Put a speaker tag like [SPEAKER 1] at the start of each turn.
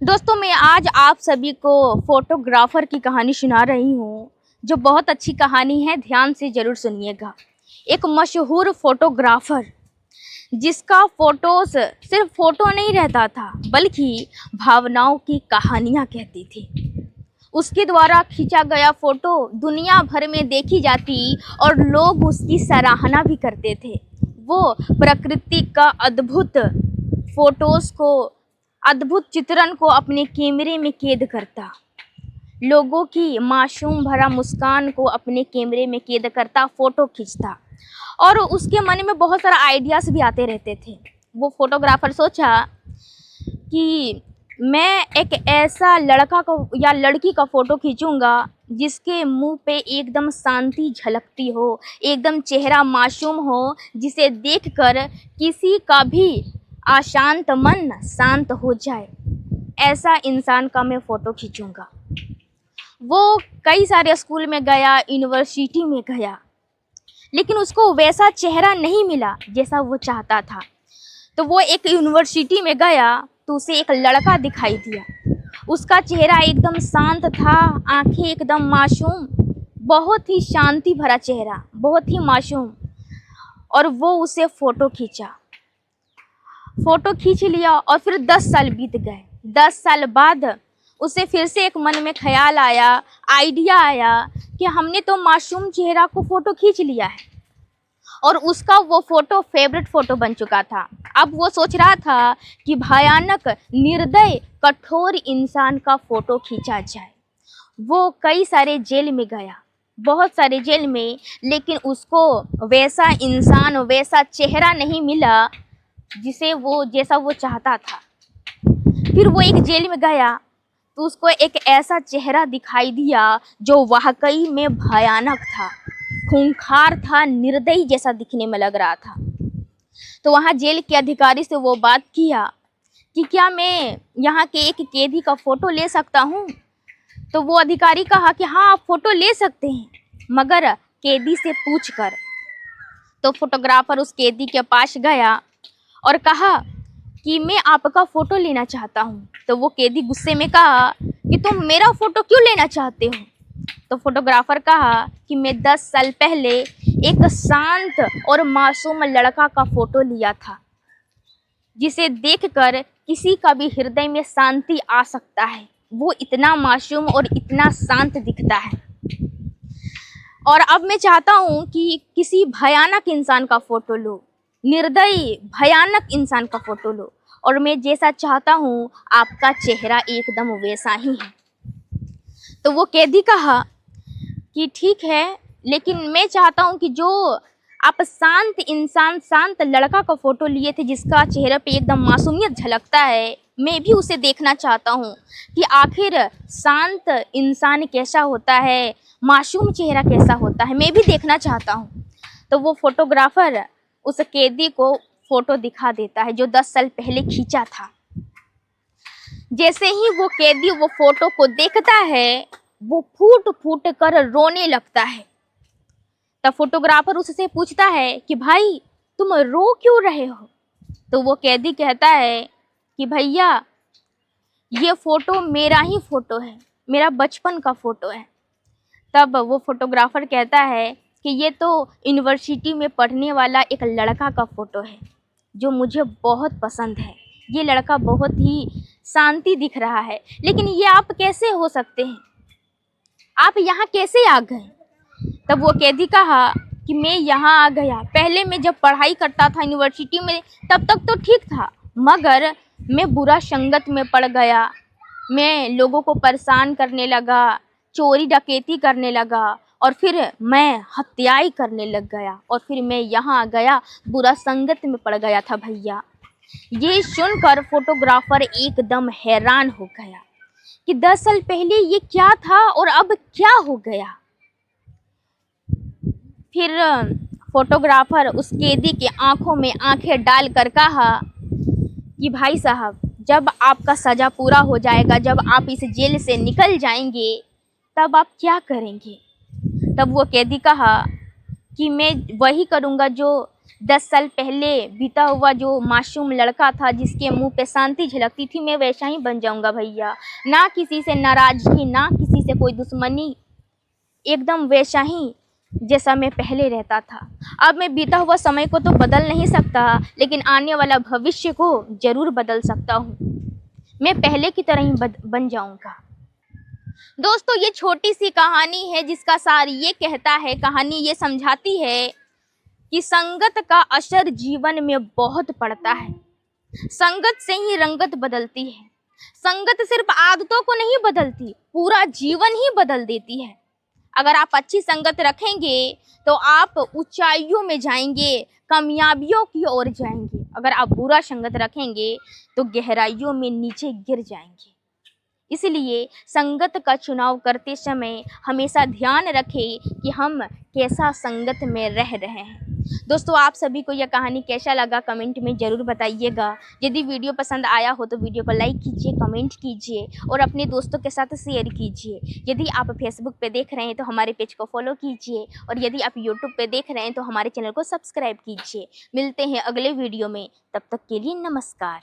[SPEAKER 1] दोस्तों मैं आज आप सभी को फोटोग्राफर की कहानी सुना रही हूँ जो बहुत अच्छी कहानी है। ध्यान से ज़रूर सुनिएगा। एक मशहूर फोटोग्राफर जिसका फोटोज सिर्फ फोटो नहीं रहता था बल्कि भावनाओं की कहानियाँ कहती थी। उसके द्वारा खींचा गया फ़ोटो दुनिया भर में देखी जाती और लोग उसकी सराहना भी करते थे। वो प्रकृति का अद्भुत चित्रण को अपने कैमरे में कैद करता, लोगों की मासूम भरा मुस्कान को अपने कैमरे में कैद करता, फ़ोटो खींचता और उसके मन में बहुत सारा आइडियाज़ भी आते रहते थे। वो फोटोग्राफर सोचा कि मैं एक ऐसा लड़का को या लड़की का फ़ोटो खींचूंगा जिसके मुंह पे एकदम शांति झलकती हो, एकदम चेहरा मासूम हो, जिसे देखकर किसी का भी अशांत मन शांत हो जाए। ऐसा इंसान का मैं फ़ोटो खींचूंगा। वो कई सारे स्कूल में गया, यूनिवर्सिटी में गया, लेकिन उसको वैसा चेहरा नहीं मिला जैसा वो चाहता था। तो वो एक यूनिवर्सिटी में गया तो उसे एक लड़का दिखाई दिया। उसका चेहरा एकदम शांत था, आंखें एकदम मासूम, बहुत ही शांति भरा चेहरा, बहुत ही मासूम। और वो उसे फ़ोटो खींचा, फ़ोटो खींच लिया और फिर 10 साल बीत गए। 10 साल बाद उसे फिर से एक मन में ख्याल आया, आइडिया आया कि हमने तो मासूम चेहरा को फ़ोटो खींच लिया है और उसका वो फ़ोटो फेवरेट फ़ोटो बन चुका था। अब वो सोच रहा था कि भयानक, निर्दय, कठोर इंसान का फ़ोटो खींचा जाए। वो कई सारे जेल में गया, बहुत सारे जेल में, लेकिन उसको वैसा इंसान, वैसा चेहरा नहीं मिला जैसा वो चाहता था। फिर वो एक जेल में गया तो उसको एक ऐसा चेहरा दिखाई दिया जो वाकई में भयानक था, खूंखार था, निर्दयी जैसा दिखने में लग रहा था। तो वहाँ जेल के अधिकारी से वो बात किया कि क्या मैं यहाँ के एक कैदी का फ़ोटो ले सकता हूँ? तो वो अधिकारी कहा कि हाँ, आप फ़ोटो ले सकते हैं, मगर कैदी से पूछ कर। तो फोटोग्राफर उस कैदी के पास गया और कहा कि मैं आपका फ़ोटो लेना चाहता हूँ। तो वो कैदी गुस्से में कहा कि तुम मेरा फ़ोटो क्यों लेना चाहते हो? तो फोटोग्राफर कहा कि मैं 10 साल पहले एक शांत और मासूम लड़का का फ़ोटो लिया था, जिसे देखकर किसी का भी हृदय में शांति आ सकता है। वो इतना मासूम और इतना शांत दिखता है। और अब मैं चाहता हूँ कि किसी भयानक इंसान का फ़ोटो लो, निर्दयी भयानक इंसान का फ़ोटो लो, और मैं जैसा चाहता हूँ आपका चेहरा एकदम वैसा ही है। तो वो कैदी कहा कि ठीक है, लेकिन मैं चाहता हूँ कि जो आप शांत इंसान, शांत लड़का का फ़ोटो लिए थे जिसका चेहरे पे एकदम मासूमियत झलकता है, मैं भी उसे देखना चाहता हूँ कि आखिर शांत इंसान कैसा होता है, मासूम चेहरा कैसा होता है, मैं भी देखना चाहता हूँ। तो वो फोटोग्राफर उस कैदी को फ़ोटो दिखा देता है जो 10 साल पहले खींचा था। जैसे ही वो कैदी वो फ़ोटो को देखता है, वो फूट फूट कर रोने लगता है। तब फोटोग्राफर उससे पूछता है कि भाई तुम रो क्यों रहे हो? तो वो कैदी कहता है कि भैया ये फ़ोटो मेरा ही फ़ोटो है, मेरा बचपन का फ़ोटो है। तब वो फोटोग्राफर कहता है कि ये तो यूनिवर्सिटी में पढ़ने वाला एक लड़का का फ़ोटो है जो मुझे बहुत पसंद है। ये लड़का बहुत ही शांति दिख रहा है, लेकिन ये आप कैसे हो सकते हैं? आप यहाँ कैसे आ गए? तब वो कैदी कहा कि मैं यहाँ आ गया, पहले मैं जब पढ़ाई करता था यूनिवर्सिटी में तब तक तो ठीक था, मगर मैं बुरा संगत में पड़ गया। मैं लोगों को परेशान करने लगा, चोरी डकैती करने लगा, और फिर मैं हत्याएं करने लग गया, और फिर मैं यहाँ आ गया, बुरा संगत में पड़ गया था भैया। ये सुनकर फोटोग्राफर एकदम हैरान हो गया कि 10 साल पहले ये क्या था और अब क्या हो गया। फिर फोटोग्राफर उस कैदी के आंखों में आंखें डालकर कहा कि भाई साहब, जब आपका सज़ा पूरा हो जाएगा, जब आप इस जेल से निकल जाएंगे, तब आप क्या करेंगे? तब वो कैदी कहा कि मैं वही करूँगा जो 10 साल पहले बीता हुआ जो मासूम लड़का था जिसके मुंह पे शांति झलकती थी, मैं वैसा ही बन जाऊंगा भैया। ना किसी से नाराजगी, ना किसी से कोई दुश्मनी, एकदम वैसा ही जैसा मैं पहले रहता था। अब मैं बीता हुआ समय को तो बदल नहीं सकता, लेकिन आने वाला भविष्य को जरूर बदल सकता हूँ। मैं पहले की तरह ही बन जाऊंगा। दोस्तों, ये छोटी सी कहानी है जिसका सार ये कहता है, कहानी ये समझाती है कि संगत का असर जीवन में बहुत पड़ता है। संगत से ही रंगत बदलती है। संगत सिर्फ आदतों को नहीं बदलती, पूरा जीवन ही बदल देती है। अगर आप अच्छी संगत रखेंगे तो आप ऊंचाइयों में जाएंगे, कामयाबियों की ओर जाएंगे। अगर आप बुरा संगत रखेंगे तो गहराइयों में नीचे गिर जाएंगे। इसलिए संगत का चुनाव करते समय हमेशा ध्यान रखें कि हम कैसा संगत में रह रहे हैं। दोस्तों, आप सभी को यह कहानी कैसा लगा कमेंट में ज़रूर बताइएगा। यदि वीडियो पसंद आया हो तो वीडियो को लाइक कीजिए, कमेंट कीजिए और अपने दोस्तों के साथ शेयर कीजिए। यदि आप फेसबुक पे देख रहे हैं तो हमारे पेज को फॉलो कीजिए और यदि आप यूट्यूब पे देख रहे हैं तो हमारे चैनल को सब्सक्राइब कीजिए। मिलते हैं अगले वीडियो में, तब तक के लिए नमस्कार।